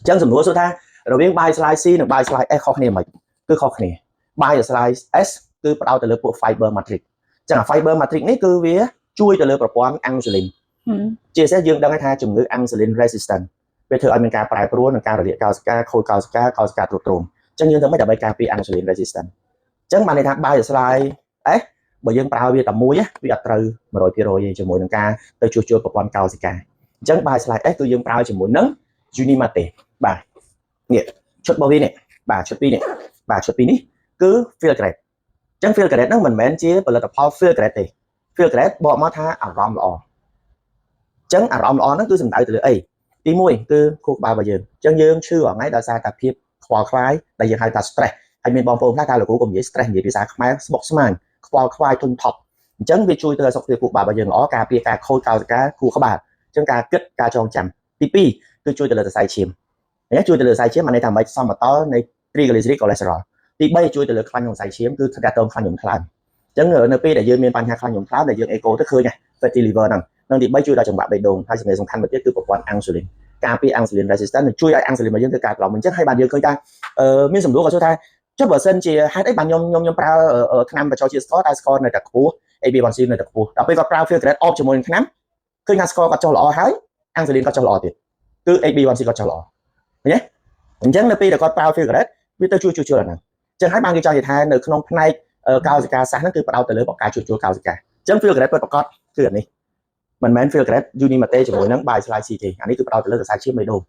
ចឹងសំណួរសួរថារវាង bias slide C និង bias slide S ខុសគ្នាមិនគឺខុសគ្នា bias slide S គឺផ្ដោតទៅលើពួក fiber matrix ចឹង fiber matrix នេះគឺវាជួយទៅលើប្រព័ន្ធ insulin ជាពិសេសយើងដឹងថាជំងឺ insulin resistant វាធ្វើឲ្យមានការប្រែប្រួលនិងការរលាកកោសិកាខូចកោសិកាកោសិកាទ្រុឌទ្រោមចឹងយើងធ្វើម៉េចដើម្បីការពារ insulin resistant ចឹងបានន័យថា bias slide S បើយើងប្រើវាតែមួយវាអត់ត្រូវ 100% ទេជាមួយនឹងការទៅជួសជុលប្រព័ន្ធកោសិកាអញ្ចឹង bias slide S គឺយើងប្រើជាមួយនឹង Unimate បាទនេះឈុតរបស់វានេះបាទឈុតពីរនេះបាទឈុតពីរនេះគឺ field grade អញ្ចឹង field grade ហ្នឹងមិនមែនជាផលិតផល field grade ទេ field grade បកមកថាអារម្មណ៍ល្អអញ្ចឹងអារម្មណ៍ល្អហ្នឹងគឺសំដៅទៅលើអីទី1គឺខួរក្បាលរបស់យើងអញ្ចឹងយើងឈឺរាល់ថ្ងៃដោយសារតែភាពខ្វល់ខ្វាយដែលយើងហៅថា stress ហើយមានបងប្អូនខ្លះថាលោកគ្រូកុំនិយាយ stress និយាយភាសាខ្មែរស្មុគស្មាញខ្វល់ខ្វាយធុញថប់អញ្ចឹងវាជួយទៅឲ្យសុខភាពខួរក្បាលរបស់យើងល្អការពារការខូចកោសិកាខួរក្បាលអញ្ចឹងការគិតការចងចាំទី2គឺជួយទៅលើសរសៃឈាមជួយទៅលើសរសៃឈាមអានេះថាម៉េចសមតលនៃ triglyceride cholesterol ទី3ជួយទៅលើខ្លាញ់ក្នុងសរសៃឈាមគឺថាតើខ្លាញ់ញោមខ្លាំងអញ្ចឹងនៅពេលដែលយើងមានបញ្ហាខ្លាញ់ញោមខ្លាំងដែលយើងអេកូទៅឃើញ fatty liver ហ្នឹងនិងទី3ជួយដល់ចង្វាក់បេះដូងហើយសំខាន់មួយទៀតគឺប្រព័ន្ធ insulin ការពារ insulin resistant នឹងជួយឲ្យ insulin របស់យើងទៅកើតឡើងអញ្ចឹងហើយបានយើងឃើញថាមានសំណួរក៏សួរថាចុះបើសិនជាហេតុអីបានខ្ញុំប្រើថ្នាំបញ្ចុះជាតិស្ករតែស្ករនៅតែខ្ពស់ AB1C នៅតែខ្ពស់ដល់ពេលគាត់ប្រើ field grade off ជាមួយនឹងថ្នាំឃើញថាស្ករគាត់ចុះល្អហើយ insulin គាត់ចុះល្អទៀតគឺ AB1C គាត់ចុះល្អឃើញទេអញ្ចឹងនៅពេលដែលគាត់ប្រើ field grade វាទៅជួយជួសជុលអាហ្នឹងអញ្ចឹងហើយបានគេចង់និយាយថានៅក្នុងផ្នែកកោសិកាសាស្ត្រហ្នឹងគឺផ្ដោតទៅលើការជួសជុលកោសិកាអញ្ចឹង field grade ពិតប្រាកដគឺអានេះមិនមែន field grade Unimate ជាមួយនឹង bias slide C ទេអានេះគឺផ្ដោតទៅលើសរសៃឈាមបេះដូង